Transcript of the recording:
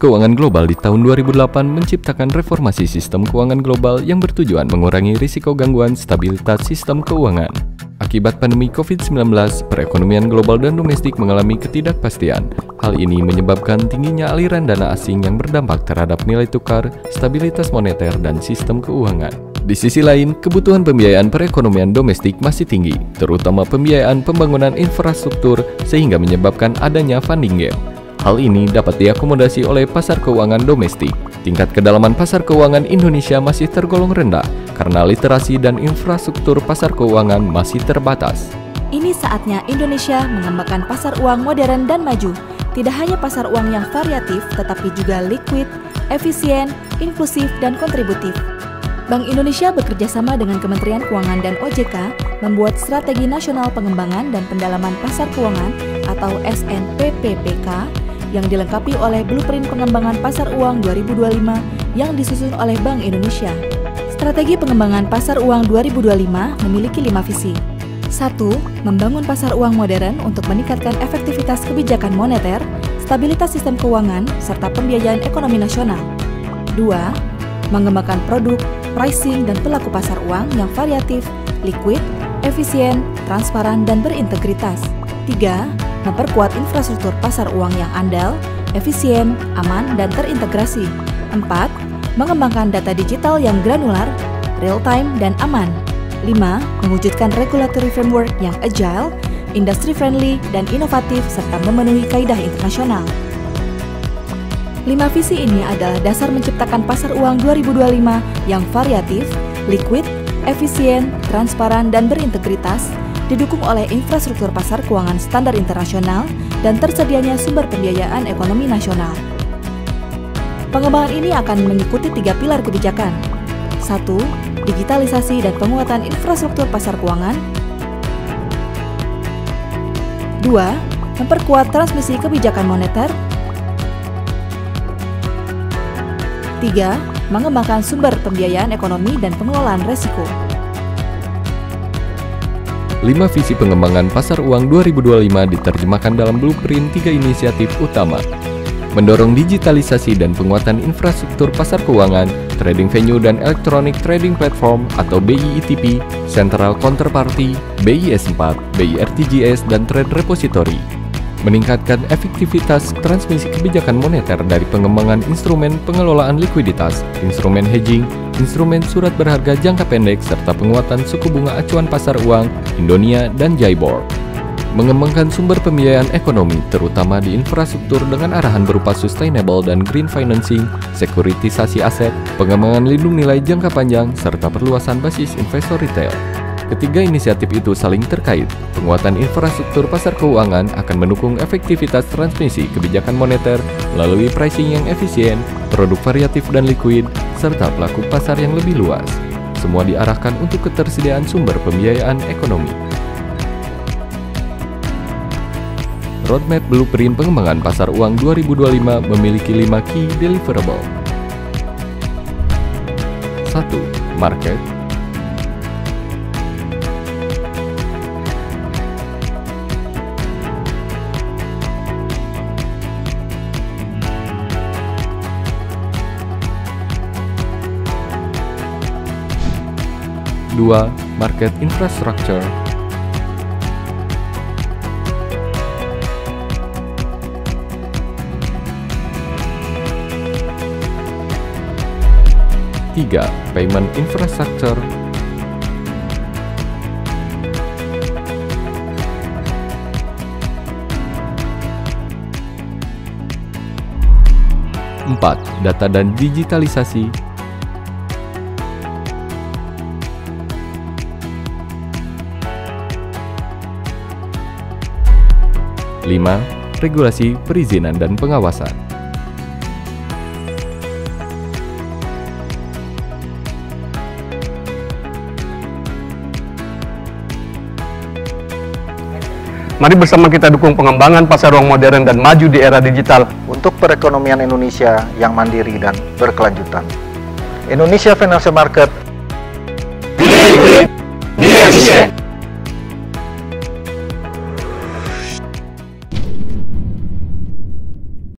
keuangan global di tahun 2008 menciptakan reformasi sistem keuangan global yang bertujuan mengurangi risiko gangguan stabilitas sistem keuangan. Akibat pandemi COVID-19, perekonomian global dan domestik mengalami ketidakpastian. Hal ini menyebabkan tingginya aliran dana asing yang berdampak terhadap nilai tukar, stabilitas moneter, dan sistem keuangan. Di sisi lain, kebutuhan pembiayaan perekonomian domestik masih tinggi, terutama pembiayaan pembangunan infrastruktur, sehingga menyebabkan adanya funding gap. Hal ini dapat diakomodasi oleh pasar keuangan domestik. Tingkat kedalaman pasar keuangan Indonesia masih tergolong rendah karena literasi dan infrastruktur pasar keuangan masih terbatas. Ini saatnya Indonesia mengembangkan pasar uang modern dan maju. Tidak hanya pasar uang yang variatif, tetapi juga liquid, efisien, inklusif, dan kontributif. Bank Indonesia bekerjasama dengan Kementerian Keuangan dan OJK membuat Strategi Nasional Pengembangan dan Pendalaman Pasar Keuangan atau SNPPPK yang dilengkapi oleh Blueprint Pengembangan Pasar Uang 2025 yang disusun oleh Bank Indonesia. Strategi Pengembangan Pasar Uang 2025 memiliki 5 visi. 1. Membangun pasar uang modern untuk meningkatkan efektivitas kebijakan moneter, stabilitas sistem keuangan, serta pembiayaan ekonomi nasional. 2. Mengembangkan produk, pricing, dan pelaku pasar uang yang variatif, liquid, efisien, transparan, dan berintegritas. 3. Memperkuat infrastruktur pasar uang yang andal, efisien, aman, dan terintegrasi. 4. Mengembangkan data digital yang granular, real-time, dan aman. 5. Mewujudkan regulatory framework yang agile, industry-friendly, dan inovatif, serta memenuhi kaidah internasional. 5 visi ini adalah dasar menciptakan pasar uang 2025 yang variatif, liquid, efisien, transparan, dan berintegritas, didukung oleh infrastruktur pasar keuangan standar internasional dan tersedianya sumber pembiayaan ekonomi nasional. Pengembangan ini akan mengikuti 3 pilar kebijakan. 1. Digitalisasi dan penguatan infrastruktur pasar keuangan. 2. Memperkuat transmisi kebijakan moneter. 3. Mengembangkan sumber pembiayaan ekonomi dan pengelolaan risiko. 5 visi pengembangan pasar uang 2025 diterjemahkan dalam blueprint 3 inisiatif utama. Mendorong digitalisasi dan penguatan infrastruktur pasar keuangan, trading venue dan electronic trading platform atau BIETP, Central Counterparty, BIS4, BIRTGS, dan Trade Repository. Meningkatkan efektivitas transmisi kebijakan moneter dari pengembangan instrumen pengelolaan likuiditas, instrumen hedging, instrumen surat berharga jangka pendek, serta penguatan suku bunga acuan pasar uang, Indonia, dan JIBOR. Mengembangkan sumber pembiayaan ekonomi, terutama di infrastruktur dengan arahan berupa sustainable dan green financing, sekuritisasi aset, pengembangan lindung nilai jangka panjang, serta perluasan basis investor retail. Ketiga inisiatif itu saling terkait. Penguatan infrastruktur pasar keuangan akan mendukung efektivitas transmisi kebijakan moneter melalui pricing yang efisien, produk variatif dan liquid, serta pelaku pasar yang lebih luas. Semua diarahkan untuk ketersediaan sumber pembiayaan ekonomi. Roadmap Blueprint Pengembangan Pasar Uang 2025 memiliki 5 key deliverable. 1. Market. 2. Market infrastructure. 3. Payment infrastructure. 4. Data dan digitalisasi. 5. Regulasi, perizinan, dan pengawasan. Mari bersama kita dukung pengembangan pasar uang modern dan maju di era digital untuk perekonomian Indonesia yang mandiri dan berkelanjutan. Indonesia Financial Market. Be efficient.